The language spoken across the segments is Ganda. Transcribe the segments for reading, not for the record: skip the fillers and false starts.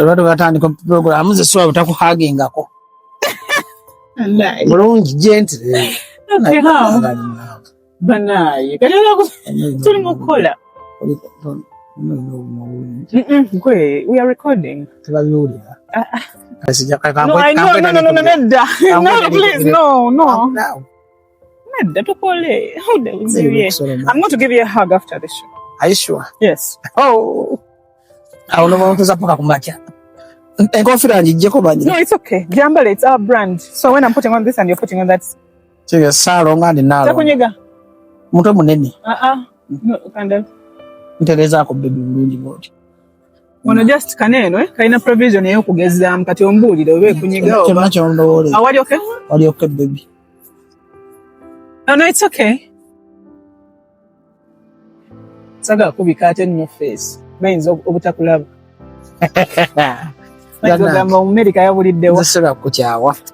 Abantu batandika program muze swa utakuhagingako. Mulungi gently. Banaye kalala ko tuli mukola. Kwe, we are recording. Tubabulira. No, I know, no, please, no. I'm going to give you a hug after the show. Are you sure? Yes. Oh. I don't know to zapoka kumacha. No, it's okay. Jambale, it's our brand. So when I'm putting on this and you're putting on that. So you're salong and now. Takunyega. Muto munene. No, kanda. Ntereza ko baby bulungi bodi. Ono just kaneno kaina provision yo kugeza mkati ombulire obe kunyiga oba. Are you okay? Are you okay baby? No, it's okay. Saga kubika ate in your face. Means obutakulaba.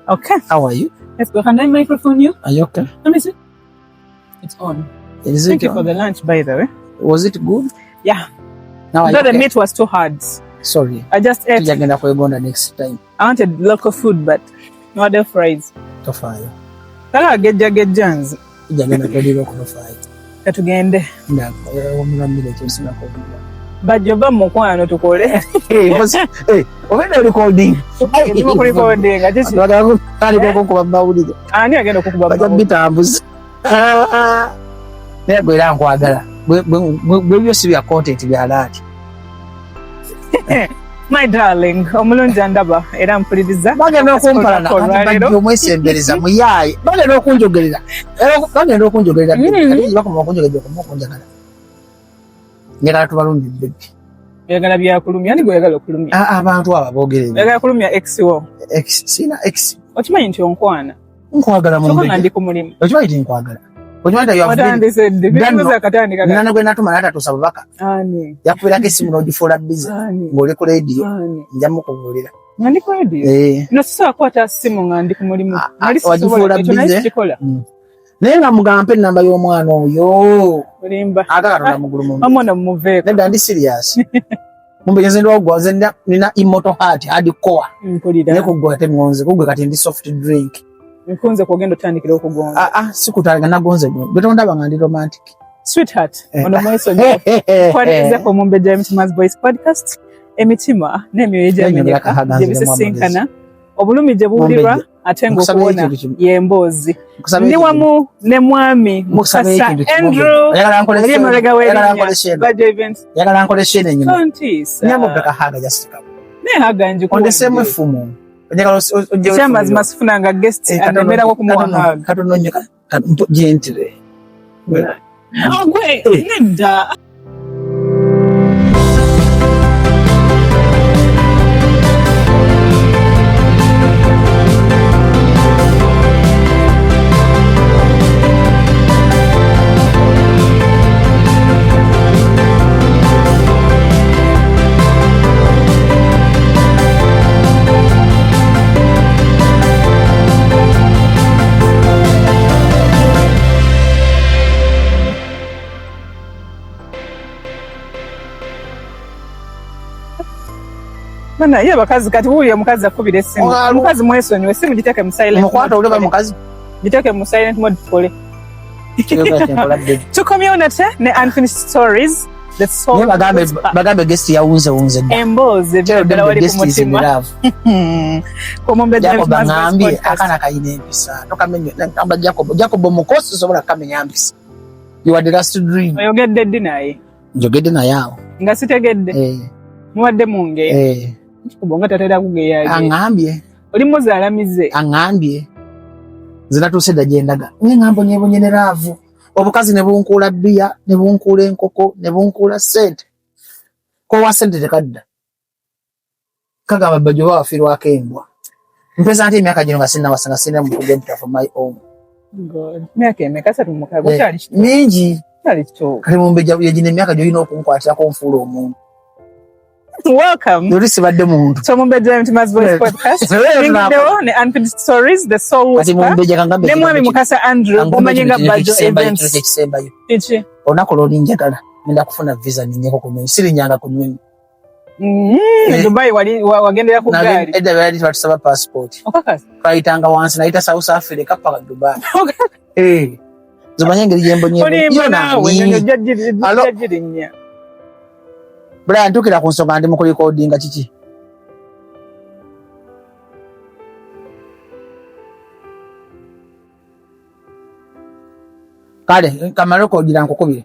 Okay. How are you? Let's go. Can I microphone you? Are you okay? Let me see. It's on. Thank you for the lunch, by the way. Was it good? Yeah. Now the meat was too hard. Sorry. I just ate. Next time. I wanted local food, but no other fries. Tofaya. Kala get jans. Katugende. Bajoba mukwano tukole. Obenda recording. Ndimo recording ati kali ko bawulide. Ani agenda kukuba baja bitambuza. Nego era nkwagala. Bwe byose bya content bya lati. My darling, omulungi ndaba era mpuliriza. Bagenda okumpalana bajjo mwesembereza muyaye. Bagenda okunjogerera. Bagenda okunjogerera. Kati bakoma okunjogerera. Ngera tubalungi baby. Yagala bya kulumya ni goyagala okulumya. Abantu aba bogerera. Yagala kulumya ex wo. Ex sina ex. Okimanyi nti onkwana. Nkwagala mu mbere. Ndi ku mulimu. Okimanyi nti nkwagala. Okimanyi ya nana gwe natuma nata tusaba baka. Ani. Yakubira ke simu nogifola busy. Ngole ku radio. Njamu kuvulira. Ngandi ku radio. No sisa kwata simu ngandi ku mulimu. Nali sisobola busy. Nenga mugampe namba y'omwana oyo. Olimba. Agala mugulu mu. Amona muve. Nenda ndi serious. Mumbegeze ndo ogwaze nina immortal heart hadi core. Mpulira. Neko gwa temonze kugwe kati ndi soft drink. Nkunze kugenda otandikira okugonza. Sikutanga nagonze gwe. Betonda bangandi romantic. Sweetheart. Ono mweso nyo. Kwanize ko Mumbe James Maz Boys podcast. Emitima nemyoyo ejamenyeka. Jebisisinkana. Obulumi je buulirwa atengo kuona yembozi. Ndi wamu ne mwami Mukasa Andrew. Yagala nkoleshe nyuma. Nyambo beka haga jasika. Ne haga njuko. On the same fumu. Chambers masifuna nga guest anemera ko kumuha katononyoka gentile. Ogwe nenda. Mana ye bakazi kati huyo mukazi akubira esimu. Mukazi mwesonyiwe simu giteke mu silent. Mukwata ule mukazi. Giteke mu silent mode tukole. To community ne unfinished stories. The soul. Bagambe guest ya unze. Emboze bya wali ku mutima. Ko Mumbe James Maz akana kayine empisa. Tokamenye namba Jacob mukosi sobola kamenya empisa. You are the last dream. Oyogedde dinaye. Njogedde na yao. Nga sitegedde. Muwadde munge. Kubonga tatera kugeyaje. Angambye. Oli muzalamize. Angambye. Zinatuseda jendaga. Ngambo nyebonye ne ravu. Obukazi ne bunkula bia, ne bunkula enkoko, ne bunkula sente. Ko wasente tekadda. Kaga babajo wa afirwa kembwa. Mpesa ati miaka jino ngasinda wasanga sinda mu kugenda for my own. God. Miaka emekasa tumukago cyali kito. Mingi. Cyali kito. Kali Mumbe yegine miaka jo ino okunkwatira ko mfulo omuntu. Welcome. Nolisi badde muntu. So Mumbe James Maz Boys podcast. Video ne unfinished stories the soul was. Ne mwami Mukasa Andrew omanyenga bajo events. Ichi. Onakola olinjagala. Nenda kufuna visa ninyeko kunywe. Siri nyanga kunywe. Dubai wagendera ku gari. Edda bali batusaba passport. Okakasi. Kaitanga wansi naita South Africa paka Dubai. Zumanya ngeri jembo nyembo. Yona jajjiri nya. Brian tukira ku nsonga ndi mu recording kiki. Kale kamaroko gira nkokubire.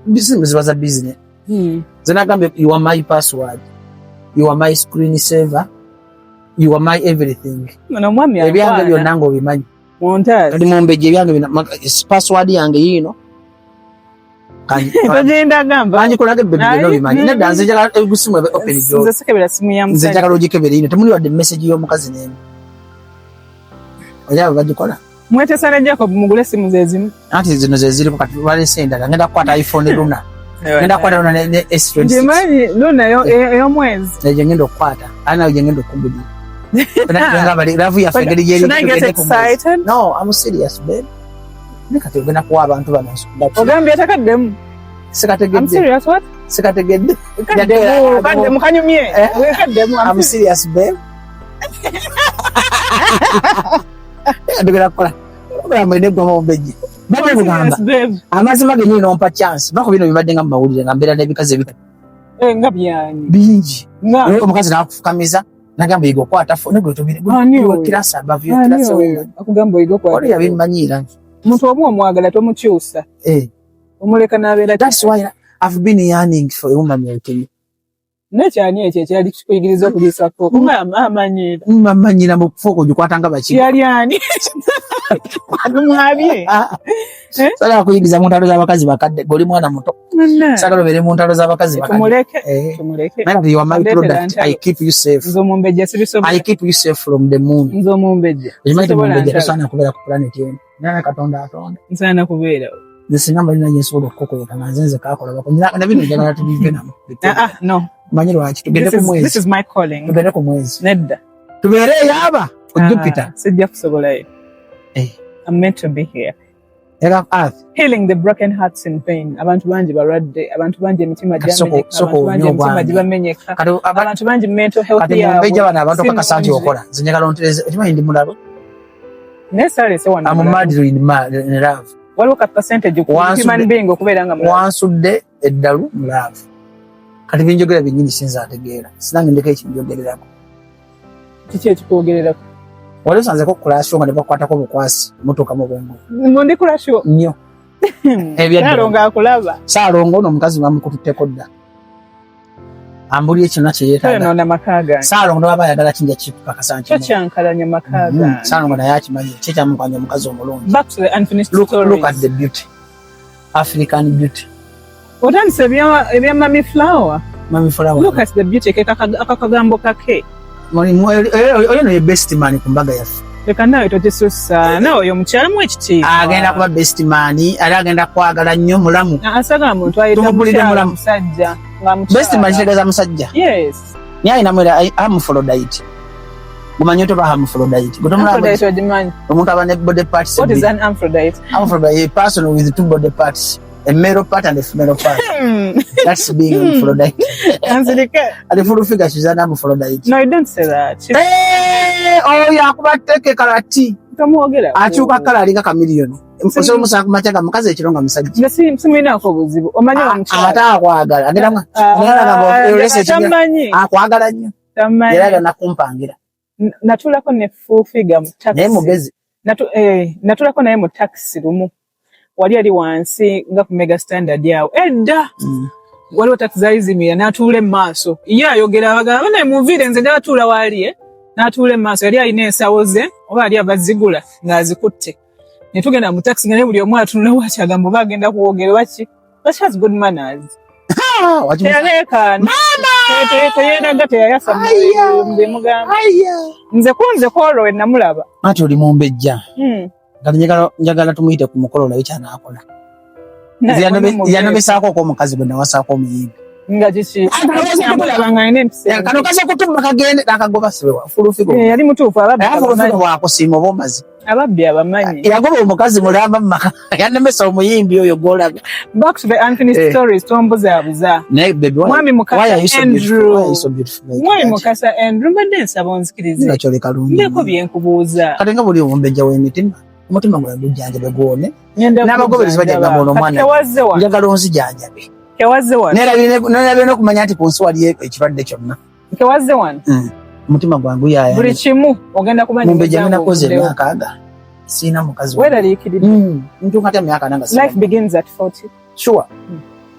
Business was a business. Zinagambe you are my password. You are my screen saver. You are my everything. Mwana mwami ya. Ebyange byonna bimanyi. Montazi. Kali mombeje ebyange password yange yino. Bagenda gamba. Banyi kulage bebino bimanyi. Ne danze jala egusimu open door. Nze sekebera simu ya Nze jala logikebera yino. Temuli wadde message y'omukazi nene. Oya bagikola. Mwetesana Jacob mugule simu zezimu. Ati zino zeziri kati wale senda ngenda kwata iPhone Luna. Ngenda kwata Luna ne S26. Jimanyi Luna yo mwezi. Neje ngenda kwata. Ana uje ngenda kumbudi. Ngenda bali ravu ya fegeri jeri. Should I get excited? No, I'm serious babe. Nikati ogenda kuwa abantu bano. Ogambye atakaddemu. Sikategedde. I'm serious what? Sikategedde. Kaddemu kanyumye. Kaddemu. I'm serious babe. Ndogera kola. Mwene gwa mombeji. Baba kugamba. Amazima ge nino mpa chance. Bako bino bibadde nga mawulire ngambera nebikaze bika. Nga byanyi. Bingi. Nga omukazi nakufukamiza nagamba yigo kwata fone gwe tubire. Gwe kirasa abavyo kirasa wewe. Akugamba yigo kwata. Oli yabimanyira. Muntu omu omwagala tomukyusa. Omuleka nabeera. That's why I've been yearning for a woman like you. Nekyani ekyo kyali kikuyigiriza okulisako. Amanyira. Amanyira mu kufoko gikwatanga baki. Yali ani. Adumwabye. Sala kuyigiza mu ntalo z'abakazi bakadde goli mwana muto. Sala bere mu ntalo z'abakazi bakadde. Tumuleke. Now you are my product. I keep you safe. Nzomumbeje sibiso. I keep you safe from the moon. Nzomumbeje. Ejimanye mumbeje sana kubera ku planet yenu. Nana katonda atonda. Nsana kubeera. Nsinamba lina Yesu okoko kananzenze kakola bako. Na bino njagala tubive namo. No. Manyiro waki tugende ku mwezi. This is my calling. Tugende ku mwezi. Nedda. Tubere yaba ku Jupiter. Sijja kusobolayo. I'm meant to be here. Era earth. Healing the broken hearts in pain. Abantu banji baradde, abantu banji emitima gyamenyeka, abantu banji emitima gibamenyeka. Abantu banji mental health yaabwe. Kati mbeja bana abantu pakasanti okola. Zinjagala ontereze. Ekimanyi ndi mulalo. Nesale se wana. I'm mad in love. Waliwo ka percentage ku human being okubeera nga mulalo. Wansudde eddalu mu love. Kati binjogera binyini sinza ategeera. Sinange ndeka ekinjogererako. Kiki ekikwogererako? Wale sanze ko kurasho nga nebakwatako bukwasi motoka mu bwengo. Ndi kurasho nnyo. Salonga akulaba. Salongo no mukazi bamukututeko dda. Ambuli ekina kyeyeta. Tano na makaga. Salongo baba yagala kinja kipaka sanchi. Kyankalanya makaga. Salongo na yachi manyi checha mukanya mukazi omulungi. Back to the unfinished story. Look at the beauty. African beauty. Otanse ebya mami flower. Mami flower. Look at the beauty akakagambo kake. Oyo no best man kumbaga yafu. Leka nawe totisusa. Nawe omukyala mu ekiti. Agenda kuba best man, ali agenda kwagala nnyo mulamu. Asaga muntu ayita mulamu musajja. Best man kitegeeza musajja. Yes. Nyai namwera Hermaphrodite. Gumanyi to ba Hermaphrodite. Hermaphrodite ojimanyi. Omuntu abane body parts. What is an Hermaphrodite? Hermaphrodite, a person with two body parts. A male part and a female part. That's being Hermaphrodite. And the full figure she's an Hermaphrodite. No, you don't say that. Oh, yeah, take karati. Achuka kala liga chameleon. Mposo musa kumachaga mukaze ekironga musajja. Nasi simina ko buzibu. Omanyi omukyala. Ata akwagala. Agenda mwa. Ngala research. Akwagala nnyo. Tamanyi. Era nakumpangira. Natulako ne full figure mu taxi. Naye mugezi. Natulako naye mu taxi lumu. Wali ali wansi nga ku mega standard yawo edda waliwo taxizimira n'atuula maaso ye ayogera abagamba naye muvire nze n'atuula wali n'atuula maaso yali alina ensawo ze oba ali abazigula ng'azikutte ne tugenda mu taxi nga ne buli omu atunula waki agamba oba agenda kuwogera waki has good manners teyeeraga teyayasa mugamba nze kunze kwolwo we namulaba ati oli mumbejja njagala tumuyite ku mukolo naye kyanakola. Yanobesako ko mukazi bwe nawasako omuyimbi. Nga kiki? Amulabanga ine mpise. Kano kaze kutumba kagende akagoba siwe wa fulufigo. Yali mutuufu abadde. Fulufigo wako simo bomazi. ababbi abamanyi yagoba omukazi mulamba maka yanemesa omuyimbi oyo golaba. Back to the unfinished stories tombuzabuza naye baby mwami Mukasa Andrew mwami Andrew Mukasa Andrew mbadde nsaba onzikirize nakyo lekalungi ndeko byenkubuuza kati nga buli omumbejja w'emitima omutima gwe gujjanjabe gwone n'abagoberezi bagamba ono omwana njagala onzijanjabe kewazze wano nerabye n'okumanya nti ku nsi wali ekirwadde kyonna kewazze wano omutima gwangu yaaya buli kimu ogenda kumanya mumbejja minakoze emyaka aga siina mukazi weeraliikiridde ntunga ta myaka nanga life begins at 40 sure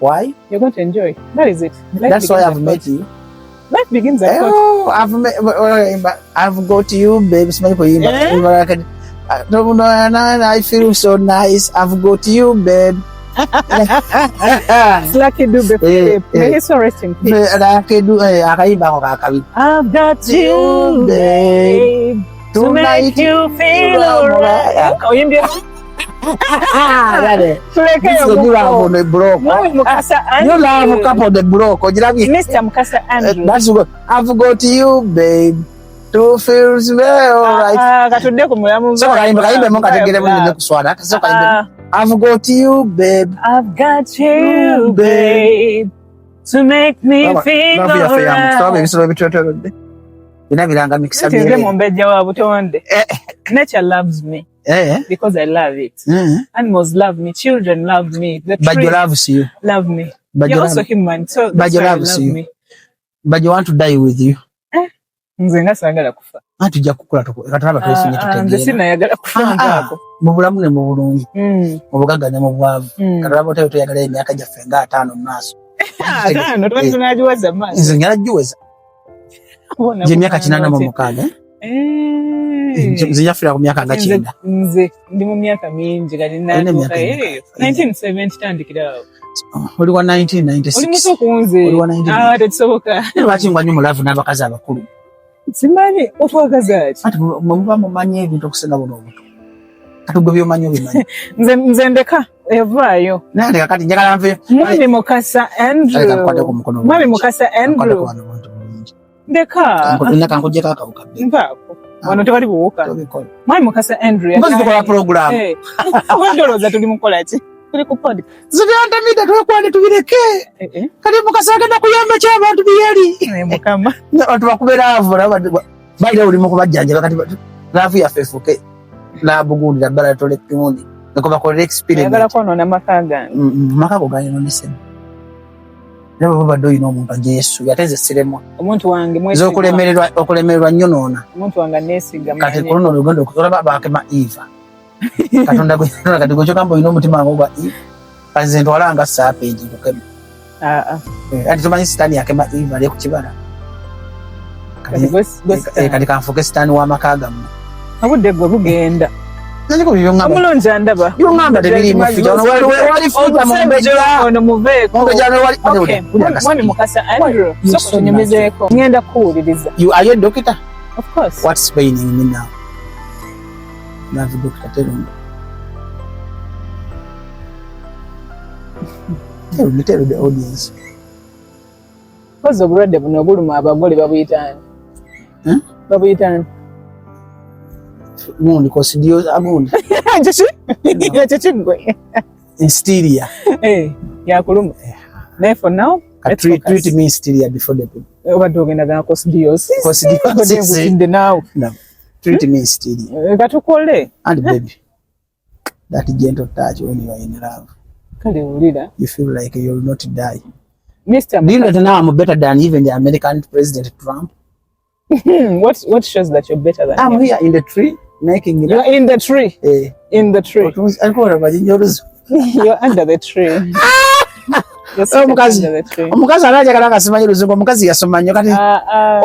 why you're going to enjoy that is it that's why I've met you life begins at 40 I've got you babe simanyi kuyimba I feel so nice I've got you babe Lucky Dube may he so rest in peace akayimba ako kakabi I've got you babe to make you feel alright oyimbye Mr. Mukasa Andrew that's what I've got you babe to feel alright katudde ku mulamu so kayimbe mo kategere mu ne kuswala so kayimbe I've got you babe I've got you babe to make me feel alright inabiranga mikisa bye mumbejja wa butonde nature loves me because I love it animals love me children love me the tree but loves you love me you're also human so but loves you me. But you want to die with you nze nga sagala kufa tujja kukula kataba twefunye tutegeera nze sinayagala kufa ngako mu bulamu ne mu bulungi mu bugagga ne mu bwavu kataba otayo tuyagala emyaka gyaffe nga 5 mu maaso 5 twanaagiwaza maaso nze ngalagiweza je myaka 86 nze yafira ku myaka nga 9 nze ndi mu myaka mingi kali natuuka 1970 tandikira oli wa 1996 oli muto kunze tekisoboka lwaki ngwa nnyo mulavu n'abakazi abakulu simanyi otwagaza ati ati muba mumanyi ebintu okusinga buno obuto kati gwe byomanyi obimanyi nze ndeka evaayo nandeka kati njagala nve mwami Mukasa Andrew mwami Mukasa Andrew ndeka ndeka nkujjeko akawuka nvaako wano tewali buwuka mwami Mukasa Andrew mbazi tukola program wendolooza tuli mukola ki tuli ku pod zibyantamida twekwande tubireke kati Mukasa agenda kuyamba ky'abantu byeri mukama abantu bakubera avo baira oli mu kubajjanja kati laavu yaffe efuke laabugundira bbala tole kimundi neko bakolera experiment yagala kwonoona maka gange maka go gayononesemu lebo babadde olina omuntu Yesu yateze siremwa omuntu wange mwezi okulemererwa nnyo noona omuntu wange neesiga kati kuno olugendo okutola bakema Eva katonda kati gwe kyogamba olina omutima ng'ogwa Eva kati nze ntwala nga saapeegi kukema ati tumanyi sitaani yakema Eva ali ku kibala kati kanfuke sitaani w'amaka gammwe obudde gwe bugenda omulungi andaba byongamba tebirimu fija wali futa mwami Mukasa Andrew so kunyumizeeko ngenda kuwuliriza are you a doctor of course what's paining me now navi doctor tell the audience kozi obulwadde buno obuluma abagole babuyitaani babuyitaani gundi cosidios agundi chechigwe hysteria yakuluma naye for now treat me hysteria before the people obadde ogenda gana cosidios now treat me hysteria katukole and baby that gentle touch when you are in love kale ulira you feel like you will not die Mr. Do you know that now I'm better than even the American President Trump? What shows that you're better than I'm him? here in the tree making it. You're in the tree. In the tree. You're under the tree. Omukazi anajagala akasimanyi luzungu omukazi yasoma nnyo kati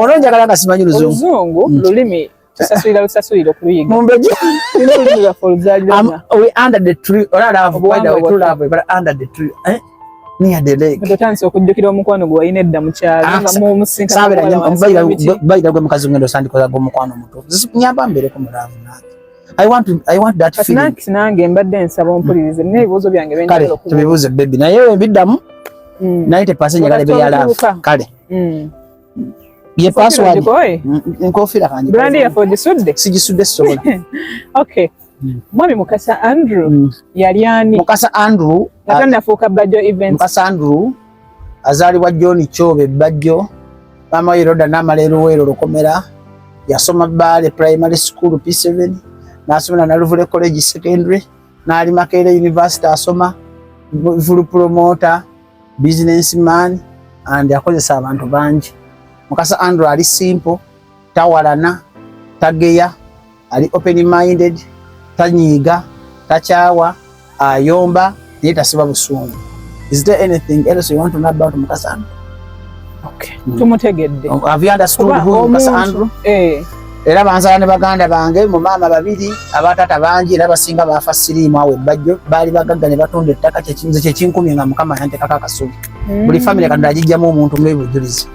olonjagala akasimanyi luzungu oluzungu lulimi tusasulira okuyiga mumbeje lulimi lwaffe oluzaalirana we under the tree or love by the way to love but under the tree near the lake tutandise okujjukira omukwano gwe walina edda mu kyalo nga mumusinka bayira gwe mukazi ngendo sandikoza gwe mukwano muto nyamba mbere ku mulavu I want that feeling nange mbadde nsaba ompulirize n'ebibuuzo byange benjala okubuuza tubibuuze baby naye ebiddamu 90% njagala ebeera love kale ye password nkofira kanje brand ya for gisudde sigisudde sobola. Okay. Mwami Mukasa Andrew yali ani? Mukasa Andrew atanda fuka Bajjo event. Mukasa Andrew azalibwa John Chobe Bajjo mama Yeroda namalero wero Lukomera yasoma Bale primary school P7 nasoma na Luvule college secondary na ali Makerere University asoma full promoter businessman and yakozesa abantu bangi. Mukasa Andrew ali simple tawalana tageya ali open minded tanyiga tachawa ayomba yeta siba busungu. Is there anything else you want to know about Mukasa Andrew? Okay. Tumutegedde. Have you understood who Mukasa Andrew? Era banzala ne baganda bange mu mama babiri abatata bangi era basinga bafa sirimu awe Bajjo bali bagagga ne batunda ettaka kye kinkumi nga Mukama yanteka kakasubi. Buli family kadda ajijjamu omuntu ng'ebujulizi.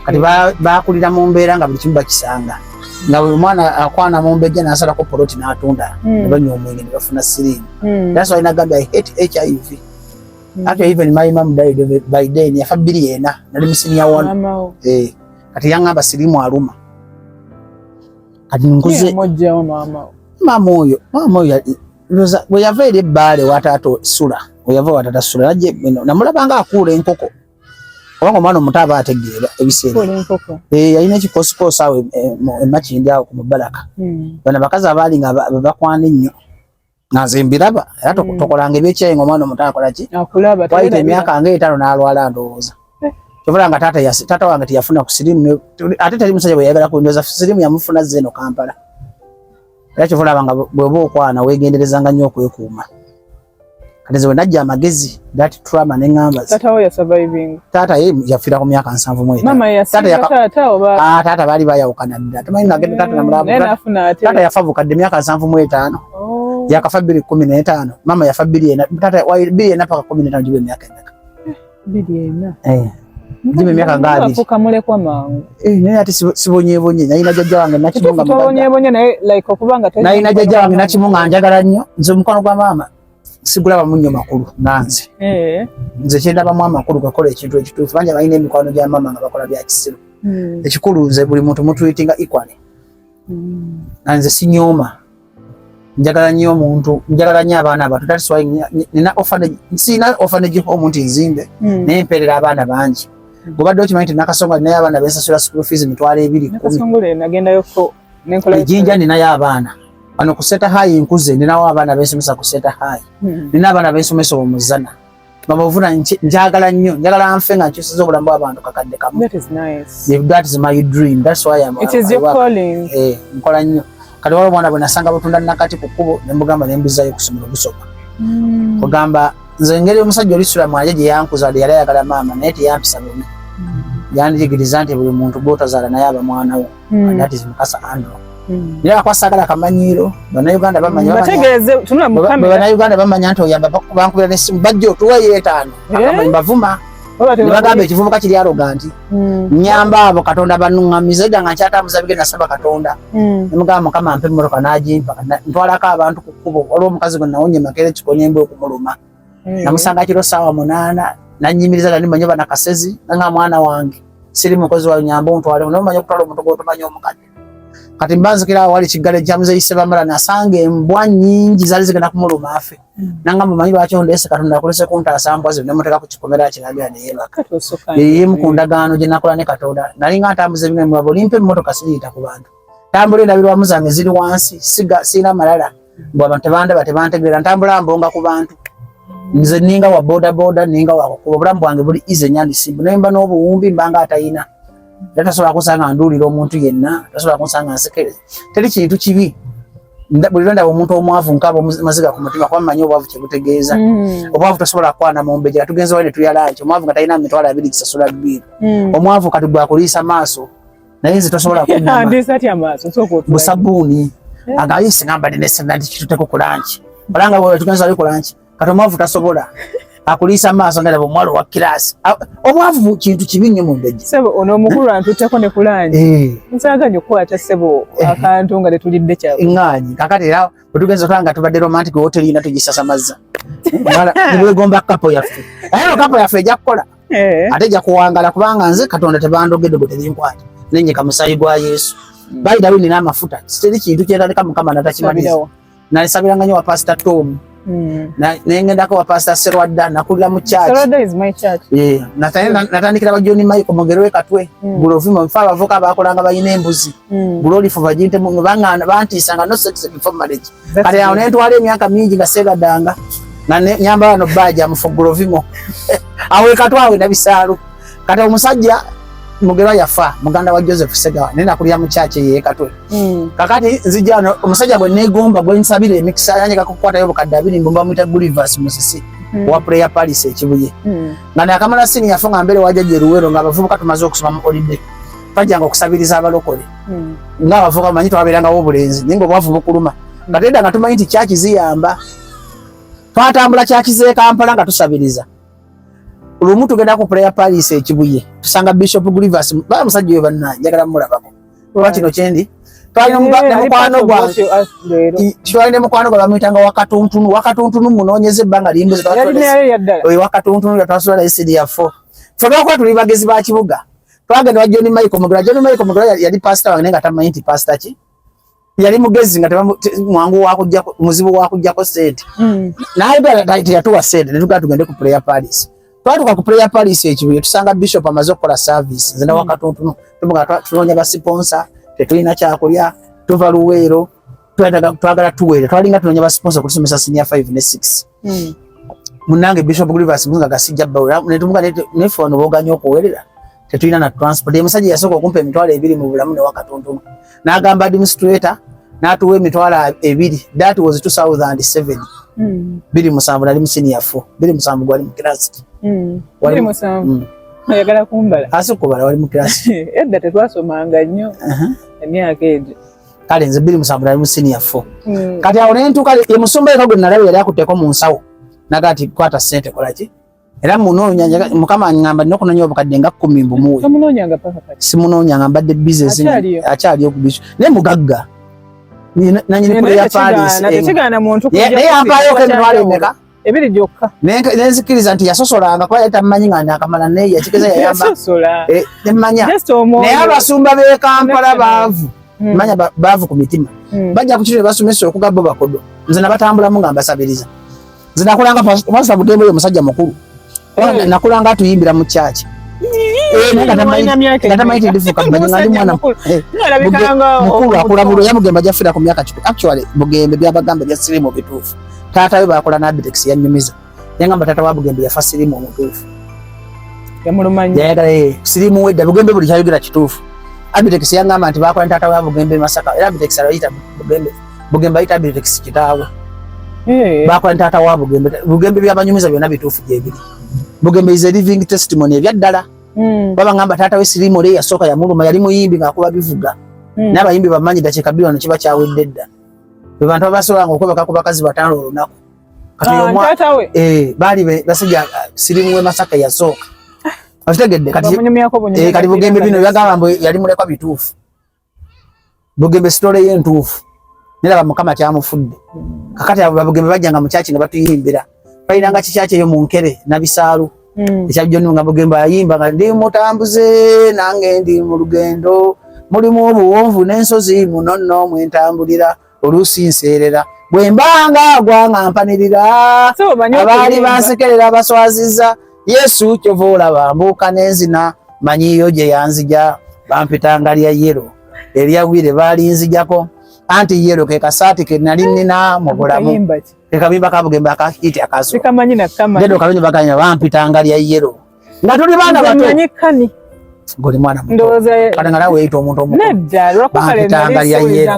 Kati bakulira mu mbeera nga buli kimu bakisanga. Nga buli mwana akwana mu mbejja n'asalako poloti n'atunda ne banywa omwenge ne bafuna sirimu. That's why nagamba I hate HIV. Actually even my mom died by then yafa bbiri yena nali musinia wano. Kati yangamba sirimu aluma. Kati nkuze mmoja wa mama oyo we yava eri Bale watato sula we yava watata sula naje namulabanga akula enkoko obanga omwana omuto aba ategeera ebiseera yalina ekikosikoosi awo emakindi awo ku Mubaraka bano bakazi abaali nga bakwana ennyo nga nze mbiraba era tokolanga ebyekyayi nga omwana omuto akola ki wayita emyaka nga 5 n'alwala ndowooza kyovula nga taata wange teyafuna ku sirimu ate tali musajja bwe yayagala kundoza sirimu yamufuna zeno Kampala era kyovula nga bw'oba okwana weegenderezanga nnyo okwekuuma. Kati nze bwe najja amagezi that trauma ne ngamba taata we surviving taata ye yafiira ku myaka 7 mama yasinga taata oba taata baali bayawukana dda tamanyi nagenda taata namulaba taata yafa bukadde myaka 7 yakafa 2015 mama yafa 2 taata wa 2 paka 15 jibe myaka emeka 2 Jime miaka ngapi? Afuka mule kwa mangu. Naye ati sibonyebonye nalina jjajja wange nakimunga muganda. Sibonyebonye naye like okubanga tali. Nalina jjajja wange nakimunga njagala nnyo. Nze mukono gwa mama sigulaba munnyo makulu nanze. Nze kyendaba mu amakulu gakola ekintu ekituufu. Banja balina emikwano gya mama nga bakola bya kisiru. Ekikulu nze buli muntu mutuyinga equally. Nanze sinyooma. Njagala nnyo omuntu, njagala nnyo abaana abato. That's why nina orphanage home nti nzimbe. Naye mperera abaana bangi. Gobadde okimanyi nti Nakasongola naye abaana bensasula school fees emitwalo 210. Nakasongola nagendayo ko nenkola ejjinja ninayo abaana. Wano ku Center High nkuze ninawo abaana bensomesa ku Center High. Nina abaana bensomesa omuzana. Mabavuna njagala nnyo, njagala nfe nga nkyusiza obulamu bw'abantu kakadde kamu. That is nice. That is my dream. That's why I'm It is your calling. Nkola nnyo. Kati waliwo mwana bwe nasanga butunda nakati ku kkubo ne mugamba ne mbizayo kusomera obusoma. Kugamba nze ngeri omusajja olisula mwaje gye yankuza yali ayagala maama naye teyampisa bumi. Yanjigiriza nti buli muntu gw'otazaala naye aba mwana wo. That is Mukasa Andrew. Naye akwasagala kamanyiiro Bannayuganda bamanya bategeeze tunula mu kamera. Bannayuganda bamanya nti oyamba bankubira n'essimu Bajjo otuwa yeetaano akamanya bavuma. Bagamba ekivubuka kiri aroga nti nyamba abo Katonda banuŋŋamiza edda nga nkyatambuza bige nasaba Katonda. Ne mugamba Mukama ampe emmotoka n'agimpa ntwalako abantu ku kkubo waliwo omukazi gwe nawonye Makerere kikonyembe okumuluma. Namusanga kiro ssaawa 8 nannyimiriza nali manya bana kasezi nga mwana wange siri mukozi wa nyambo ntwale nomanya okutwala omuntu gw'otomanya omukadde. Kati mbanzikira wali kiggala ekyamuze yise bamala nasanga embwa nnyingi zaali zigenda kumuluma afe. Nanga mumanyi lwaki ondeese Katonda akolese kuntaasa mbwa ze nemuteeka ku kikomera kirabira ne yeebaka. Yemu ku ndagaano gye nakola ne Katonda nali nga ntambuza ebintu mu olimpe emmotoka siriyita ku bantu. Tambula endabirwamu zange ziri wansi siina malala mbw abantu tebantegeera ntambula mbonga ku bantu. Nze ninga wa boda ninga wa kuba obulamu bwange buli easy nyandi simbu nemba n'obuwumbi mbanga atayina. Tasobola kusanga nduulira omuntu yenna tasobola kusanga nsekere teri kintu kibi buli lwenda omuntu omwavu nkabo maziga ku mutima kwa manyi obwavu kyebutegeeza obwavu tasobola kwana mu mbeja tugenze wene tuyalaje omwavu nga talina mitwalo 2 kisasula bbiri omwavu kati gwakuliisa maaso naye nze tasobola busabbuuni agayise ngamba ndinesenda nti kituteko ku lanchi balanga bwe tugenza ali ku lanchi kati omwavu tasobola akulisa maaso ngala bomwalo wa kilasi obwavu kintu kibi nnyo mu mbeje sebo ono omukulu antuteko ne kulanje nsaganye kwata sebo akantu nga tetulidde kya ngani kakati era otugenza twanga tubadde romantic hotel ina tugisasamaza ngala niwe gomba kapo yafe ayo kapo yafe ejja kukola ate ejja kuwangala kubanga nze Katonda tebandogedde bwe terinkwata nenye kamusayi gwa Yesu baida wini na mafuta siteri kintu kyetandika mukama natakimaliza nalisabiranga nyo wa Pastor Tom na nengendako wa Pastor Serwadda nakulira mu church. Serwadda is my church. Natandikira wa John Michael Mongerewe Katwe Bulovimo mfaba avoka bakolanga bayina embuzi buloli fuva jinte mu bangana bantisanga no sex before marriage kale awo netwale emyaka mingi nga Segadanga na nyamba wano baja mu Bulovimo awe katwawe na bisalu kata omusajja Mugerwa yafa muganda wa Joseph Segawa nenda kulya mu church ye Katwe kakati nzijano omusajja bwe negomba bwe nsabire emikisa yanye kakukwata yobo kadabiri mbomba mwita Gulivers Musisi wa prayer palace ekibuye ngana akamala sini yafunga mbere wajaje Ruwero nga bavubuka tumaze okusoma mu holiday pajanga okusabiriza abalokole nga bavuka manyito aberanga obulenzi ningo bwavu bukuluma ngatenda nga tumanyi nti church ziyamba twatambula church ze Kampala nga tusabiriza olumu tugenda ku prayer palace ekibuye tusanga Bishop Gulivers ba musajja we banna njagala mulabako lwakino kyendi twalina mukwano gwa twalina mukwano gwa bamuyitanga wakatuntunu munonyeze ebbanga limbuzi wakatuntunu yatwasula esidi ya 4 twagakuba tuli bagezi ba kibuga twagenda wa John Michael Mugera yali pastor wange nga tamanyi nti pastor ki yali mugezi nga mwangu wakujja muzibu wakujjako sente naye bali yatuwa sente netugenda tugende ku prayer palace twatuka ku prayer palace ekibuye tusanga Bishop amaze okukola service zina wakatuntunu tunonya ba sponsor tetulina kyakulya tuva Luweero twagala tuweere twalinga tunonya ba sponsor kutusomesa senior 5 ne 6 munange Bishop Gulivers munga gasijja bawula netumuga ne phone boganya okuweerera tetulina na transport emusajja yasooka okumpa emitwalo 2 mu bulamu ne wakatuntunu n'agamba administrator n'atuwa emitwalo 2 that was 2007 bili musanvu nali mu senior 4 bili musanvu gwali mu class wali musanvu ayagala kumbala asukubala wali mu class edda tetwasomanga nnyo emyaka egyo kale nze bili musanvu nali mu senior 4 kati awo nentuka emusumba eko gwe nalaba yali akuteeko mu nsawo nagati kwata sente kolaki era munoonya mukama angamba nokunonya obukadde nga 10 mbumuwe simunonyanga paka kati simunonyanga mbadde business akyali okubisho ne mugagga nanyini prayer palace natekigana muntu naye ampayo ke mitwalo emeka ebiri gyokka nenzikiriza nti yasosolanga kuba yatamanyi nga nakamala naye yakigeza yayamba nemanya naye abasumba b'e Kampala baavu manya baavu ku mitima bajja ku kiro basomesa okugaba bakodo nze nabatambulamu nga mbasabiriza nze nakulanga Pastor Bugembe oyo musajja mukulu nakulanga atuyimbira mu church ngatamanyi ndifuka mbanyi ndi mwana mukulu akula mulo yamugemba jafira ku myaka 10 actually Bugembe byabagambe bya sirimu bituufu taata we bakola na Abitex yanyumiza yangamba taata wa Bugembe yafa sirimu omutuufu yamulumanyi yagala sirimu wedda Bugembe buli kyayogera kituufu Abitex yangamba nti bakola taata wa Bugembe Masaka era Abitex ayita Bugembe ayita Abitex kitaawe bakola taata wa Bugembe byabanyumiza byonna bituufu gyebiri Bugembe is a living testimony ebyaddala baba ngamba taata we sirimu le yasooka yamuluma yali muyimbi ng'akuba bivuga n'abayimbi bamanyi dakiika bbiri wano kiba kyawedde dda be bantu abasolanga okwebaka ku bakazi 5 olunaku kati baali basajja sirimu we Masaka yasooka afitegedde kati Bugembe bino byagamba mbu yali mulekwa bituufu Bugembe story ye ntuufu niraba mukama kyamufudde kakati abo Bugembe bajjanga mu kyaki nga batuyimbira bayiranga kikyaki eyo mu Nkere na Bisaalu ekyajjo nga Bugembe ayimba nga ndi mutambuze nange ndi mu lugendo mulimu obuwonvu n'ensozi munono mwentambulira oluusi nseerera bwe mbanga gwanga mpanirira abaali bansekerera baswaziza Yesu kyova olaba mbuuka n'enzina manyiyo gye yanzija bampitanga lya yero eryagwire baalinzijako anti yero ke kasaati ke nali nina mu bulamu ekabimba ka Bugembe akahiti akaso ndedo kalonye baganya bampitanga lya yero nga tuli baana bato goli mwana muto kalangala weito omuntu omuto nedda bampitanga lya yero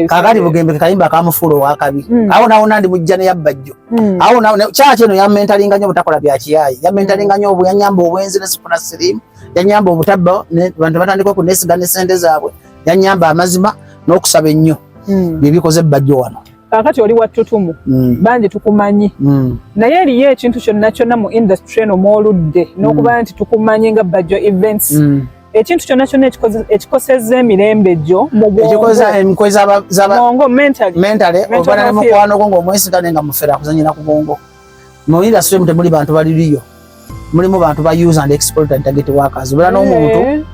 kakati Bugembe kayimba kamufulo wakabi awo nawo nandi mujjane yabbajjo awo nawo kyache no yamentalinga nyo butakola bya kiyayi yamentalinga nyo obuyanyamba obwenzi ne sipuna sirim yanyamba obutabba ne bantu batandika ku nesigane sente zaabwe yanyamba amazima n'okusaba ennyo bibikoze bajjo wano kakati oli wattutumu bangi tukumanyi naye eriyo ekintu kyonna mu industry eno mwoludde n'okuba nti tukumanyi nga bajjo events ekintu kyonna ekikosezza emirembe gyo mu bwongo mentale obana ne mukwano gwo ng'omwesigane nga mufera kuzanyira ku bwongo mu industry emu temuli bantu baliriyo mulimu bantu ba use and exploit and target workers obera n'omuntu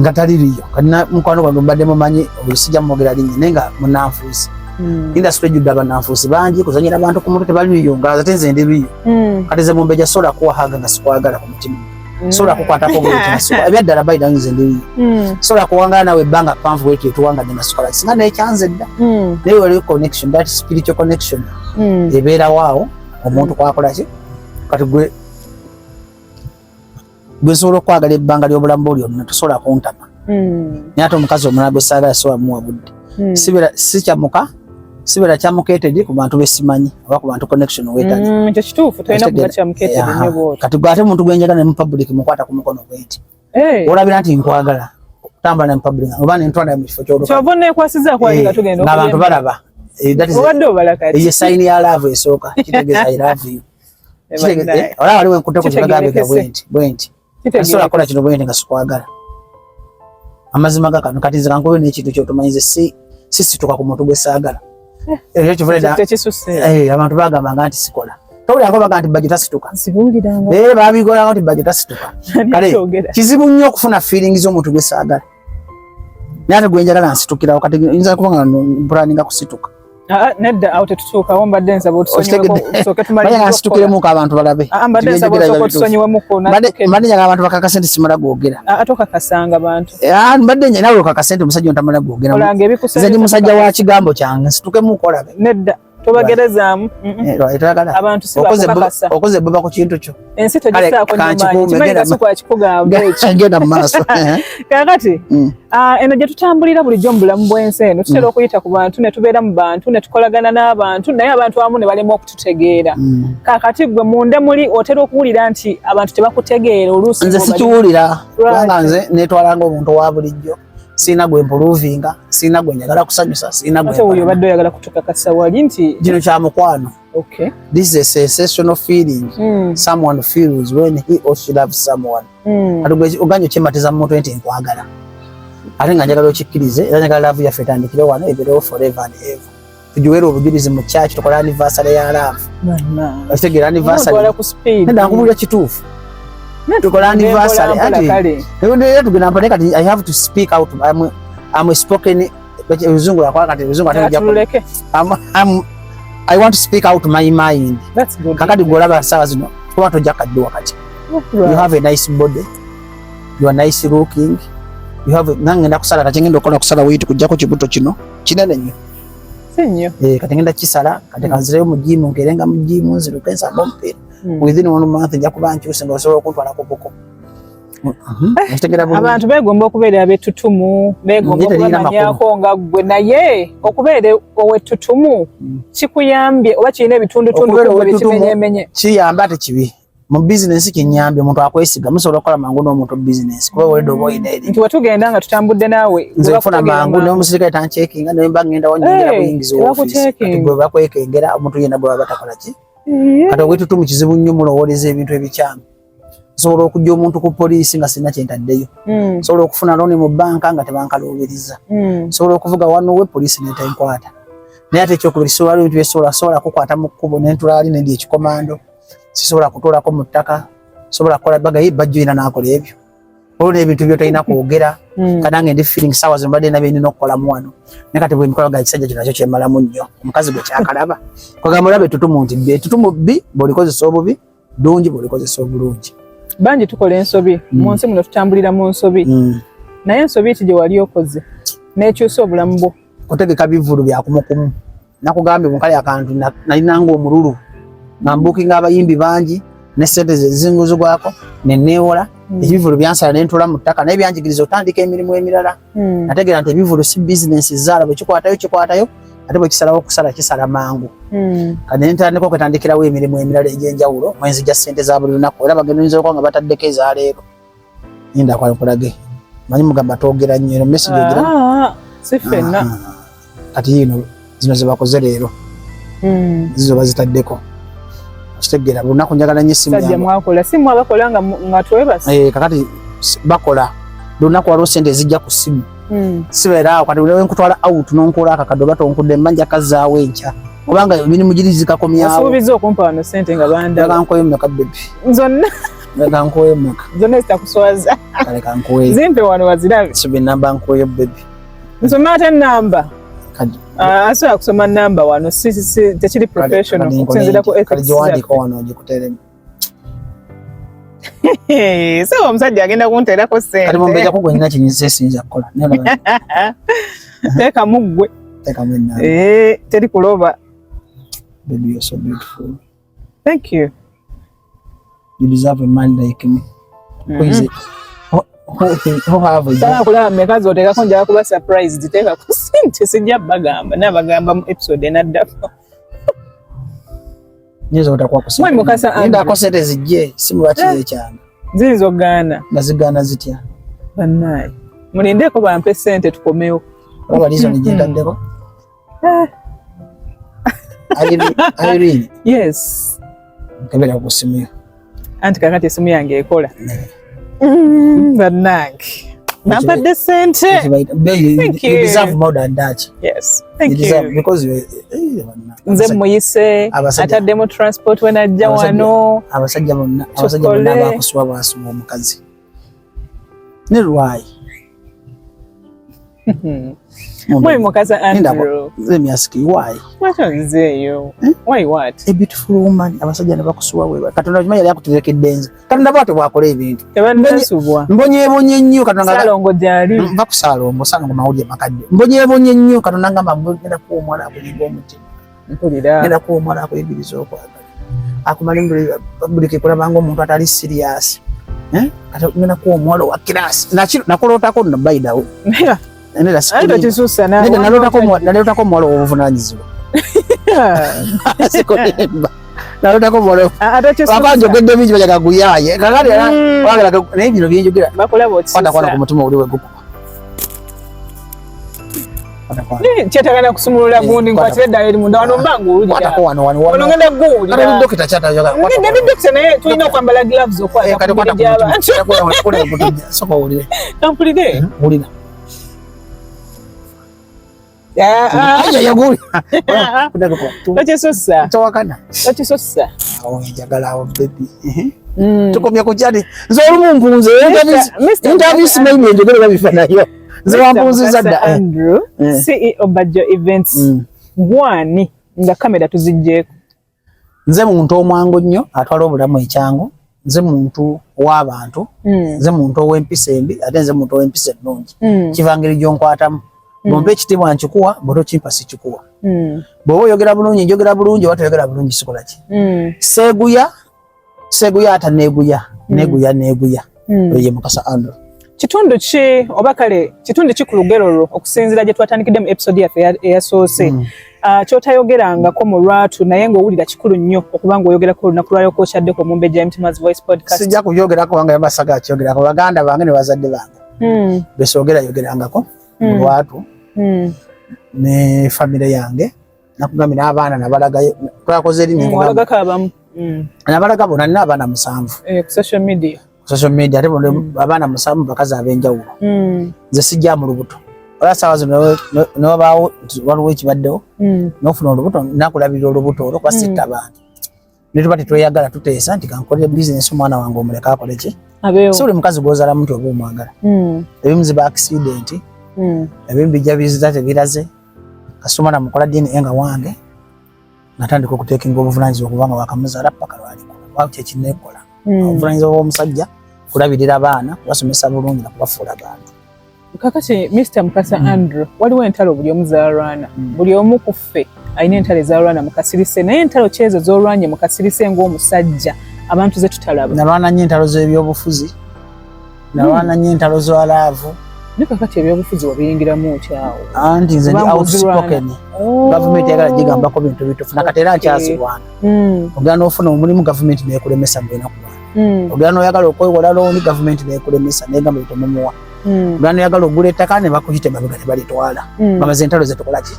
ngataliriyo kana mukwano gwange mbadde mumanyi obusijja mwogera linnya nenga munanfuusi industry judda abananfuusi bangi kuzanyira abantu ku mutwe tebaliyo ngaza tenze ndiriyo kati ze mumbeja sola kuwahaga nga sikwagala ku mutima sola kukwatako bwekimaswa ebyaddala bayida nze ndiriyo sola kuwangala nawe ebbanga panvu weki etuwanga ne maswala singa nekyanze dda naye waliwo connection that spiritual connection ebeera waawo omuntu kwakola ki kati gwe sobola okwagala ebbanga ly'obulamu bwo lyonna tosobola kuntama naye ate omukazi omulala gwe saagala sobola muwa budde sikyamuka sibeera kyamukeetedi ku bantu besimanyi oba ku bantu connection weetali ekyo kituufu tolina kuba kyamukeetedi nnyo bwoti kati gwe ate omuntu gwenjagala ne mu public mukwata ku mukono bweti olabira nti nkwagala okutambula ne mu public oba nentwala mu kifo ky'oluka kyova neekwasiza kwalinga tugenda ng'abantu balaba obadde obala kati ye sayini ya laavu esooka kitegeeza I love you olaba waliwo enkutteko kyebagambika bwenti asobola kukola kino bwenti nga sikwagala amazima gakano kati nze kankuwe n'ekintu kyotumanyize sisituka ku muntu gwe saagala abantu bagambanga nti sikola towulirako baga nti bajje tasituka babigolako nti bajje tasituka kale kizibu nnyo okufuna feeling z'omuntu gwe saagala naye ate gwenjagala nsitukirawo kati nza kuba nga mpulaninga kusituka nedda awo tetutuukawo mbadde nsaba nsitukiremuko abantu balabe mbadde njaga abantu bakakase nti simala gwogera ate okakasanga bantu mbadde nawe okakase nti omusajja ontamala gwogera nze ndi musajja wa kigambo kyange nsitukemuko olabe nedda tobagerezaamu abantu sibakakasa okoze baba ku kintu kyo ensi togisaako nyomanyi kimanyi kasukwa kikugamba ekigenda mu maaso kakati eno gye tutambulira bulijjo mu bulamu bw'ensi eno tutera okuyita ku bantu ne tubeera mu bantu ne tukolagana n'abantu naye abantu abamu ne balema okututegeera kakati gwe munda muli otera okuwulira nti abantu tebakutegeera oluusi nze sikiwulira kubanga nze neetwalanga omuntu wa bulijjo sina gwe impuluvinga sina gwe njagala kusanyusa sina gwe ate wuli obadde oyagala kutukakasa wali nti gino kya mukwano this is a sensational feeling someone feels when he or she loves someone ati oganya okyematiza mu mutwe nti nkwagala ate nga njagala okikkirize era njagala laavu yaffe etandikire wano ebeerewo forever and ever tugiweera obujulizi mu kyaki tukola anniversary ya laavu okitegeera anniversary nedda nkubulira kituufu tukola anniversary era tugenda mpane kati I have to speak out I'm a spoken ebizungu lakola kati ebizungu I want to speak out my mind kakati gwolaba sawa zino kuba tojja kadduwa kati you have a nice body you are nice looking you have nangenda kusala kati ngenda okola kusala witi kujjako kibuto kino kinene nnyo sinyo kati ngenda kisala kati kanzireyo mu jimu ngerenga mu jimu nziruke nsamba omupiira within 1 month nja kuba nkyuse nga osobola okuntwala kubuko abantu begomba okubeera abetutumu begomba okubamanyako nga gwe naye okubeera owettutumu kikuyambye oba kirina ebitundutundu byekimenyemenye kiyambe ate kibi mu bizinensi kinyambye omuntu akwesiga musobola okukola mangu n'omuntu bizinensi kuba weredde oba oyina eri nti wetugenda nga tutambudde naawe nze nfuna mangu naye omusirikale tancekinga naye mba ngenda wanyingira buyingiza ofiisi kati bwe bakwekengera omuntu yenna bwe baba takola ki kati obwetutumu kizibu nnyo mulowooleza ebintu ebikyamu nsobola okujja omuntu ku poliisi nga sirina kyentaddeyo nsobola okufuna looni mu bbanka nga tebankaluubiriza nsobola okuvuga wanowe poliisi netenkwata naye ate ekyokubiri sobola ebintu byesobola kukwata mu kkubo nentulaali nendi ekikomando sisobola kutuulako mu ttaka sobola kukola bagayi bajjoina nakola ebyo olwo n'ebintu byotolina kwogera kanange ndi feeling sawa zimbadde nabye nina okukolamu wano naye kati bwe mikola ga kisajja kino nakyo kyemmalamu nnyo omukazi gwe kyakalaba kwagamba olabe ettutumu nti ettutumu bbi bw'olikozesa obubi ddungi bw'olikozesa obulungi bangi tukola ensobi mu nsi muno tutambulira mu nsobi naye ensobi ki gye wali okoze n'ekyusa obulamu bwo kutegeka bivulu byakumukumu nakugambye munkale akantu nalinanga omululu nga mbuukinga abayimbi bangi ne sente zinguzugwako neneewola ebivulu byansala nentula mu ttaka naye byanjigiriza otandika emirimu emirala nategeera nti ebivulu si bizinensi zaala bwe kikwatayo ate bwe kisalawo okusala kisala mangu kati nentandika okwetandikirawo emirimu emirala egy'enjawulo mwenzija ssente za buli lunaku era bagenda oyinza okuba nga bataddeko ezaleero yinda kwakulage manyi mugamba toogera nnyo eno message ogira si ffenna kati yino zino ze bakoze leero zizo bazitaddeko kitegeera buli lunaku njagala nnyo essimu sajja mwakola simu abakola nga twebasa kakati bakola buli lunaku waliwo ssente ezijja ku ssimu sibeeraawo kati ulewo nkutwala out n'onkola akakado oba tonkudde mbanja kazaawo enkya kubanga emirimu giri zikakomyawo osuubiza okumpa wano ssente nga bandagankoyo mmeka bebi zonna Leka nkuwe meka. Zonna zitakuswaza. Leka nkuwe. Zimpe wano wazirabe. Sibe namba nkuwe baby. Nsoma ate namba. Asobola kusoma namba wano si tekiri professional okusinziira ku ethics. Kale giwandiika wano gikuteremu. So omusajja agenda kunteerako ssente. Kati mumbejjako gwe nina kinyinza sinza kukola. Teeka muggwe. Teeka mwenna. Teri kuloba. Baby, you're so beautiful. Thank you. You deserve a man like me. Who is it? Who have you? Sana kulaba mekazi oteekako njala kuba surprised. Teeka ku ssente sijja bagamba. Nabagamba mu episode enaddako. Nyezo utakuwa kusema. Mwai Mukasa Andrew. Nenda kosete zijje. Simu wachize cyane. Zirizo gaana. Nazigana zitya. Bannaayi. Mulindeko bampe ssente tukomewo. Oba lizo nigenda ndeko. Irene. Yes. Nkebera kusimio. Anti kakati esimu yange ekola. Bannange. Nampadde ssente. Thank you. You deserve more than that. Yes. Thank you. Deserve, because you nze muyise ataddemu transport we najja wano. Abasajja bonna abakuswa basuma omukazi. Ne lwayi. Mwai Mukasa Andrew. Let me ask you why? What is you? Why what? A beautiful woman. Abasajja ne bakuswa wewe. Katonda kimanya yali akuterekedde enze. Katonda bwate bwakola ebintu. Tebandasubwa. Mbonye nnyo Katonda Salongo gyali. Bakusalongo sanga mu mawulire makadde. Mbonye nnyo Katonda ngamba ngenda kuwa omwana akulinga omutima. Mpulira. Ngenda kuwa omwana akuyigiriza okwagala. Akumala buli kekulabanga omuntu atali serious. Kati ngenda kuwa omwana wa kirasi. Nakolotako nno bayidawo. Nenda sikiri. Kisusa na. Nalotako omwana w'obuvunanyizibwa. Sikolemba. Nalotako omwana. Waba njogedde mingi bajaga guyaaye. Kakati wagala naye bino byenjogera. Bakulaba otisa. Kwata kwana ku mutima oli wegukuba. Kyetagana kusumulula gundi nkwatire ddala eri munda wano mba nguwulira. Kwatako wano. Ono ngenda guwulira. Kati dokita kyatayoga. Ngenda dokita naye tulina okwambala gloves okwata. Kati kwata ku mutima. Soko wulire. Kampulire. Wulira. Yaguli. Okisosa. Towakana. Okisosa. Awo njagala awo baby. Tukomye ku kyali. Nze olumu mpunze. Interview simanyi njogera babifanayo. Nze wampunziza dda. Andrew, CEO Bajjo Events. Gwani nga kamera tuzijjeeko. Nze muntu omwangu nnyo atwala obulamu ekyangu. Nze muntu w'abantu. Nze muntu ow'empisa embi ate nze muntu ow'empisa ennungi. Kivangiri gy'onkwatamu. Bombe ekitiibwa nkikuwa bw'oto kimpa sikikuwa. Bw'oba oyogera bulungi njogera bulungi oba toyogera bulungi sikola ki. Seeguya ata neeguya. Oyo ye Mukasa Andrew. Kitundu ki oba kale kitundu ki ku lugero lwo okusinziira gye twatandikidde mu episode yaffe eyasoose kyotayogerangako mu lwatu naye ng'owulira kikulu nnyo okuba ng'oyogerako olunaku lwayo k'okyaddeko mu Mbejja Mtima's Voice podcast. Sijja kuyogerako wange Masaga akyogerako baganda bange ne bazadde bange. Besoogerayogerangako mu lwatu ne famire yange nakugambye n'abaana nabalagayo twakoze eri nabalaga bona nina abaana 7 ku social media ate abaana 7 bakazi ab'enjawulo nze sijja mu lubuto ola saawa zino newabaawo waliwo ekibaddewo n'ofuna olubuto nakulabirira olubuto olwo kwasitta abantu ne tuba tetweyagala tuteesa nti kankolere bizinesi omwana wange omuleka akole ki si buli mukazi gw'ozaalamu nti oba omwagala ebimu ziba accident ebimu bijja bizita tebiraze kasitoma namukola DNA nga wange natandika okuteekinga obuvunaanyizibwa okubanga wakamuzaala paka lwaliko kyekineekola obuvunaanyizibwa bw'omusajja kulabirira abaana kubasomesa bulungi nakubafuula abantu. Kakati Mr. Mukasa Andrew waliwo entalo buli omu zaalwana buli omu ku ffe alina entalo ezaalwana mu kasirise naye entalo ki ezo z'olwanye mu kasirise ng'omusajja abantu ze tutalaba. Nalwana nnyo entalo z'ebyobufuzi nalwana nnyo entalo z'alaavu. Ne kakati ebyobufuzi wabiyingiramu otyawo. Anti nze ndi outspoken. Gavumenti yagala gigambako bintu bitufu nakati era nkyazirwana. Ogenda n'ofuna omulimu gavumenti neekulemesa mbena ku bantu. Ogenda n'oyagala okwewola looni gavumenti neekulemesa negamba bitomumuwa. Ogenda n'oyagala ogula ettaka ne bakuyita emabega ne balitwala. Bamaze entalo ze tukola ki?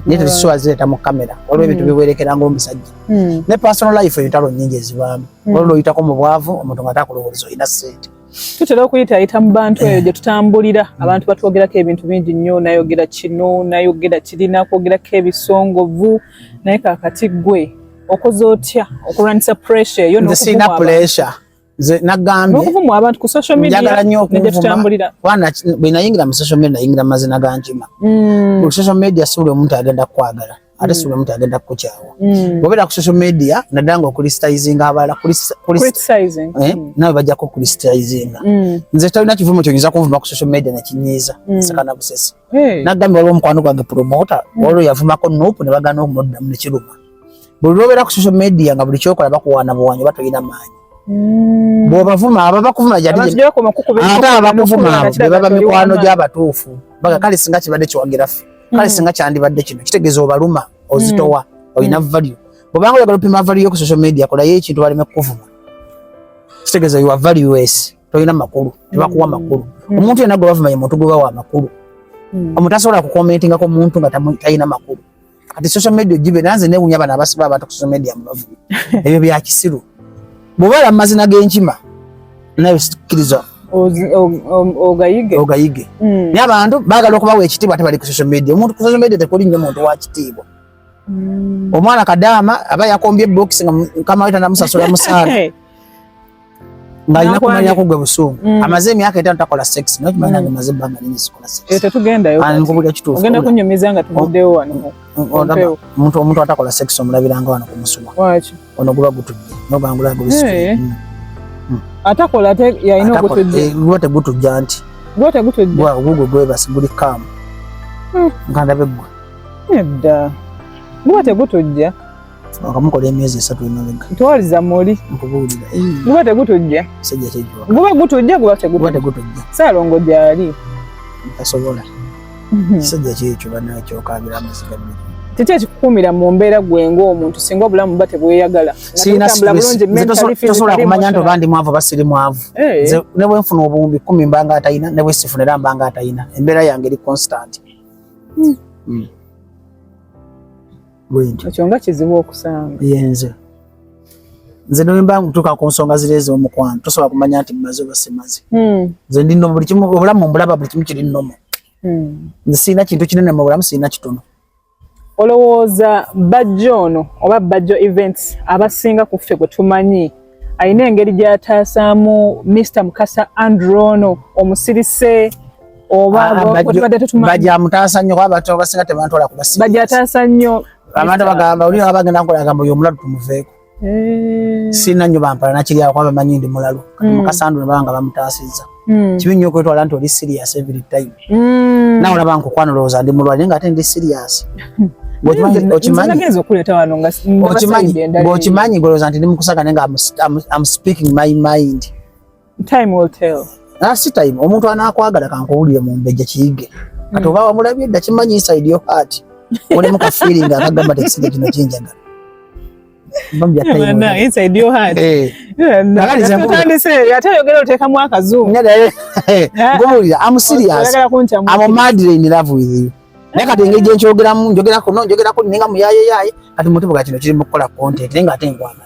Naye tuzisuwa zireeta mu kamera waliwo ebintu biwerekera ng'omusajja. Ne personal life entalo nnyingi ezibaamu. Waliwo oyitako mu bwavu omuntu nga takulowooza olina ssente. Tutera okuyita mu bantu eyo gye tutambulira abantu batwogerako ebintu bingi nnyo nayogera kino nayogera kirina kwogerako ebisongovu naye kakati gwe okoze otya okulwanyisa pressure eyo sina pressure nze nagambye okuvuma abantu ku social media ne tutambulira wana binayingira mu social media yingira mazina ganjima ku social media sule omuntu agenda kwagala ate sule omuntu agenda kukyawa bobera ku social media nadanga criticizing abala criticizing nawe bajja ko criticizing nze talina kivumo kyonyiza kuvuma ku social media na kinyiza sakana busesi nagambye waliwo mukwano gwange promoter waliwo yavumako Nuupu ne bagana okumudda mu kiruma buli lobera ku social media nga buli kyokola bakuwana buwanyo batoyina maanyi bw'obavuma abakuvuma jadi ate abakuvuma abo be baba mikwano gy'abatuufu baga kale singa kibadde kiwagira ffe kale singa kyandibadde kino kitegeeza obaluma ozitowa olina value bw'obanga oyagala opima value ku social media kolayo ekintu baleme kukuvuma kitegeeza you are valueless tolina makulu tebakuwa makulu omuntu yenna gwe bavuma ye muntu gwe bawa amakulu omuntu asobola kukomentingako omuntu nga talina makulu kati social media ogibe nanze newunya bano abasiba abantu ku social media mubavuma ebyo bya kisiru bw'obala amazina g'enkima nayo sikiriza ogayige naye abantu baagala okubawa ekitiibwa ate bali ku social media omuntu ku social media tekuli nnyo muntu wa kitiibwa omwana kadaama aba yakombye box nga mukama we tanamusasula musaala ng'alina kumanyako gwe busungu amaze emyaka 5 takola sex naye kimanya nange maze ebbanga lingi sikola sex tetugendayo nkubulira kituufu ogenda kunyumiza nga tuvuddeyo wano omuntu atakola sex omulabiranga wano ku musuma ono guba gutujje nogangula gulisi atakola ate yalina ogutujje guba tegutujja nti gugwe gwebasi guli kaamu nkandabe gwe nedda guba tegutujja akamukola emyezi 3 emabega ntwaliza muli nkubuulira guba tegutujja sejja kyejjuwa guba gutujja guba tegutujja saalongo gyali tasobola sejja kyekyo banakyo okabira amaziga bino tete ekikukumira mu mbeera gwe ng'omuntu singa obulamu buba tebweyagala tosobola kumanya nti obandi mwavu basiri mwavu ne bwe nfuna obuwumbi 10 mbanga atayina ne bwe sifunira mbanga atayina embeera yange eri constant ekyo nga kizibu okusanga yenze nze nemba ntuuka ku nsonga zireeza omukwano tosobola kumanya nti mmaze oba simaze nze ndi nnomo buli kimu obulamu mbulaba buli kimu kiri nnomo nze sirina kintu kinene mu bulamu sirina kitono olowooza bajjo ono oba bajjo events abasinga ku ffe gwe tumanyi alina engeri gy'ataasaamu Mr. Mukasa Andrew ono omusirise oba bajja mutaasa nnyo kuba abantu abasinga tebantwala kubasiba bajja ataasa nnyo abantu bagamba oli abagenda nkola agamba oyo omulalu tumuveeko sirina nnyo bampala nakiri awo kuba bamanyi ndi mulalu kati Mukasa Andrew ne banga bamutaasizza kibi nnyo okwetwala nti oli serious every time nawe olaba nkukwana olowooza ndi mulwali naye nga ate ndi serious okimanyi golowooza nti ndi mukusagane nga I'm speaking my mind. Time will tell. Si time omuntu anakwagala kankuwulire mu mbejja kiyige kati oba wamulabye dda kimanyi inside your heart oli muka feeling akagamba tekisige kino kinjagala inside your heart ate yogera oteekamu akazungu ngowulira I'm serious I'm madly in love with you naye kati engeri gyenkyogeramu njogerako ninga muyayeyaye kati mutebuga kino kiri mukukola content naye nga ate nkwagala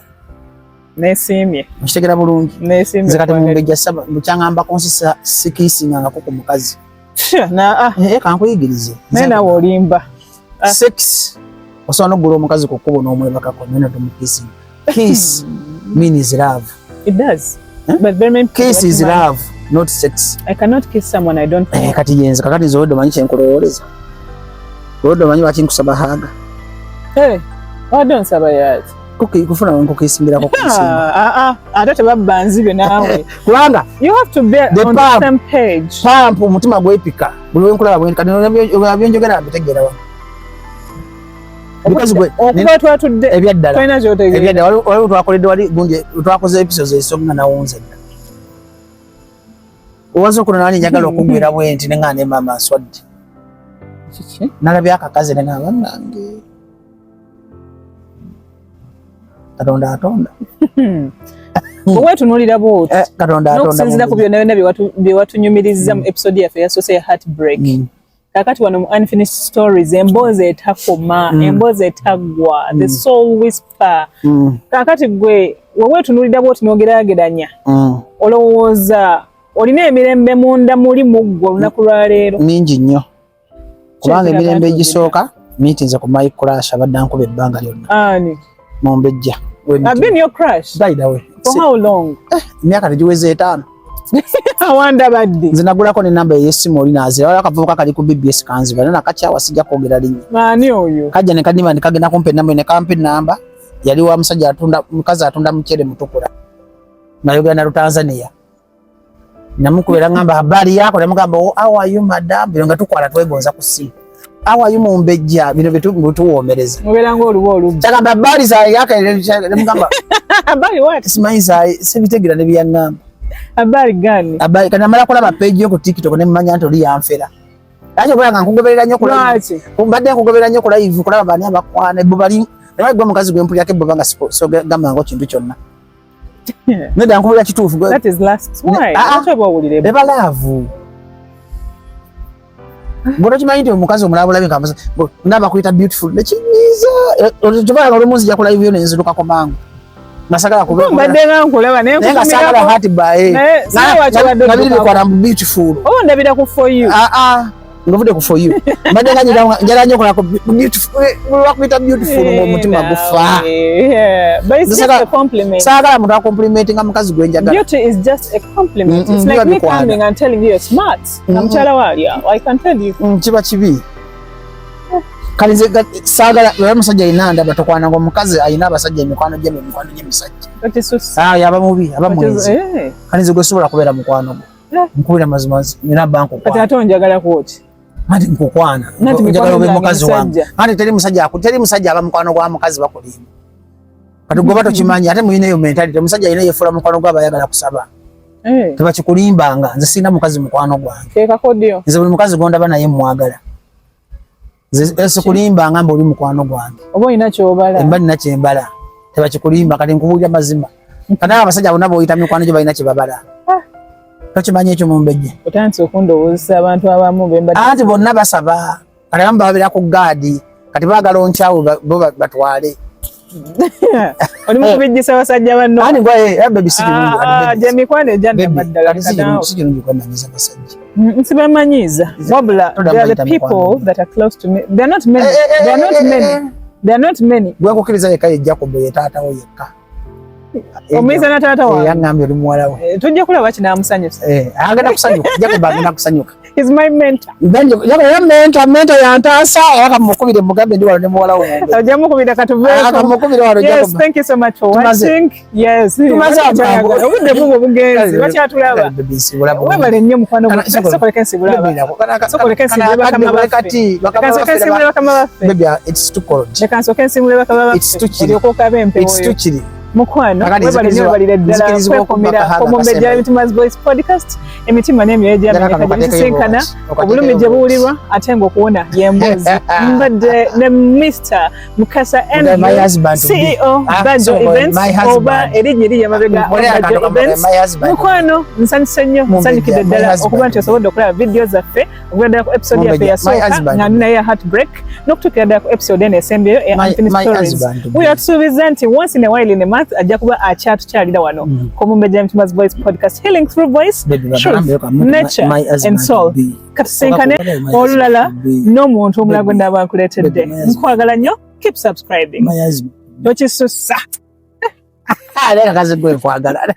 nesimye nkitegera bulungi nze kati mumbejja saba bukyangambako nsisa sikisingangako ku mukazi kankuyigirize naye nawe olimba sex osobola n'okugula omukazi ku kkubo n'omwebakako naye notomukissing kiss means love. It does. But very many kiss is love, not sex. I cannot kiss someone I don't know. Kati yenze kakati nze odo manyi kyenkulowooleza odo manyi lwaki nkusaba haga odo nsaba yaki kufuna nkukisimbirako ate tebabba nzibe naawe kubanga you have to be on the same page. Pampu omutima gwepika buli wenkulaba bwe kati byonjogera bitegeera wa okuba twatudde ebyaddala ebyaddala waliwo twakoledde wali gundi twakoze episodes esonga nawunze dda owaza okuno nani njagala okugwira bwenti nenga ne mama nswadde nalabye akakazi nenga bannange Katonda atonda wetunuulira bwoti Katonda atonda n'okusinziira ku byonna bye watunyumiriza mu episode yaffe yasoose ya Heartbreak. Kakati wano mu Unfinished Stories emboozi etakoma emboozi etaggwa the soul whisper. Kakati gwe wewetunuulira bwoti n'ogeraageranya olowooza olina emirembe munda muli mu ggwe olunaku lwa leero mingi nnyo kubanga emirembe egisooka miitinze ku Mike Crash abadde ankuba ebbanga lyonna ani Mombejja. I've been your crush. Died away. For how long? Miaka tegiweze 5. Awanda badde. Nze nagulako ne namba y'essimu oli naazira. Wala akavubuka kali ku BBS kanziba. Nana kacyawa sijja kwogera linnya. Maani oyo? Kajja ne kadima ne kagenda kumpe namba ne kampe namba. Yali wa musajja atunda mukazi atunda mchere mutukula. Na Uganda Tanzania. Namukubera ngamba habari yako namugamba how are you madam bilonga tukwala twegonza ku simu. How are you mumbejja bino bituwomereza. Mubera ng'oluwa olubu. Chagamba habari za yaka namugamba habari what? Simanyiza sebitegira ne byangamba. Habari gani? Habari kana mala kulaba page yo ku TikTok ne mmanya nti oli yanfera. Acho bwanga nkugoberera nnyo kula. Lwaki? Mbadde nkugoberera nnyo kula live kulaba bani abakwana bo bali ne gwa mukazi gwe mpuli yake bo banga so gamba ngo kintu kyonna. Neda nkubira kituufu gwe. That is last. Why? Acho bawulire. Beba love. Ngono kimanyi nti omukazi omulabulabi nkamasa ndaba kuyita beautiful nekinyiza otubala olumunzi jakula hivyo nenziruka ko mangu nasagala kubera mbadde nkulaba naye nasagala hati bae nabiri kwa na beautiful ndabira ku for you ngovude ku for you mbadde njala nyo kola beautiful wakuyita beautiful mu mutima gufa but it's just a compliment sagala muntu akomplimenting mukazi gwe njagala beauty is just a compliment it's like me coming and telling you you're smart namchala wali I can tell you kiba kibi kalize sagala lwa musajja inanda batokwana ngo mukazi ayina abasajja emikwano gye misajja yaba mubi aba mwezi kalize gwe sobola kubera mukwano nkubira mazimazi nina banko kwa kati atonjagala kwoti mati nkukwana njagala obe mukazi wange ate teri musajja aba mukwano gwa mukazi bakulimba kati gwe bato kimanyi ate muyina yo mentality musajja ayina yefula mukwano gwa bayagala kusaba teba kikulimbanga nze sina mukazi mukwano gwange teka kodio nze buli mukazi gonda bana ye mwagala nze kulimba ngamba oli mukwano gwange obo ina kyobala emba nina kyembala teba kikulimba kati nkubulira mazima kana abasajja abona bo oyita mikwano gye balina kyebabala tokimanyi ekyo mumbejje otandise okundowozesa abantu abamu bemba anti bonna basaba kati abamu babira ku gaadi kati baagala onkyawo bo batwale oli mukubijjisa basajja banno ani gwe baby sikirungi gye mikwano ejjanda baddala sikirungi kwemanyiza basajja nsibamanyiza wabula they are the people that are close to me they are not many they are not many gwe nkukiriza yekka yejja ku bwe taatawo yekka omuyiza na taata wange yangambye oli muwala we tujja kulaba kinamusanyusa agenda kusanyuka jja kuba agenda kusanyuka is my mentor mentor yantaasa akamukubire mugambe ndi walo ne muwala we ojja mukubira katuveeko akamukubire walo jja yes thank you so much for watching yes tumaze obudde bumwe bugenzi bakyatulaba webale nnyo mukwano sokoleka ensibulaba sokoleka ensibulaba bakama baffe kansoka ensibulaba bakama baffe baby it's too cold kansoka ensibulaba bakama baffe it's too chilly olyokokabe empewo it's too chilly mukwano webalire ddala kwekomera Omumbejja Emitima's Voice podcast emitima n'emyoyo gy'amenyeka gisinkana obulumi gye buwulirwa ate ng'okuwona y'emboozi mbadde ne Mr. Mukasa Andrew CEO Badjo Events oba erinnya eriri emabega Badjo Events mukwano nsanyuse nnyo nsanyukidde ddala okuba nti osobodde okulaba vidiyo zaffe okuva ddala ku episode yaffe yasooka nga ninayo ya heartbreak n'okutuukira ddala ku episode eno esembeyo eya Infinite Stories weyatusuubiza nti once in a while in a month ajja kuba akyatukyalira wano ku Omumbejja Emitima's Voice podcast healing through voice truth nature and soul katusinkane olulala n'omuntu omulala gwe ndaba nkuleetedde nkwagala nnyo keep subscribing tokisussa leka kazi gwe nkwagala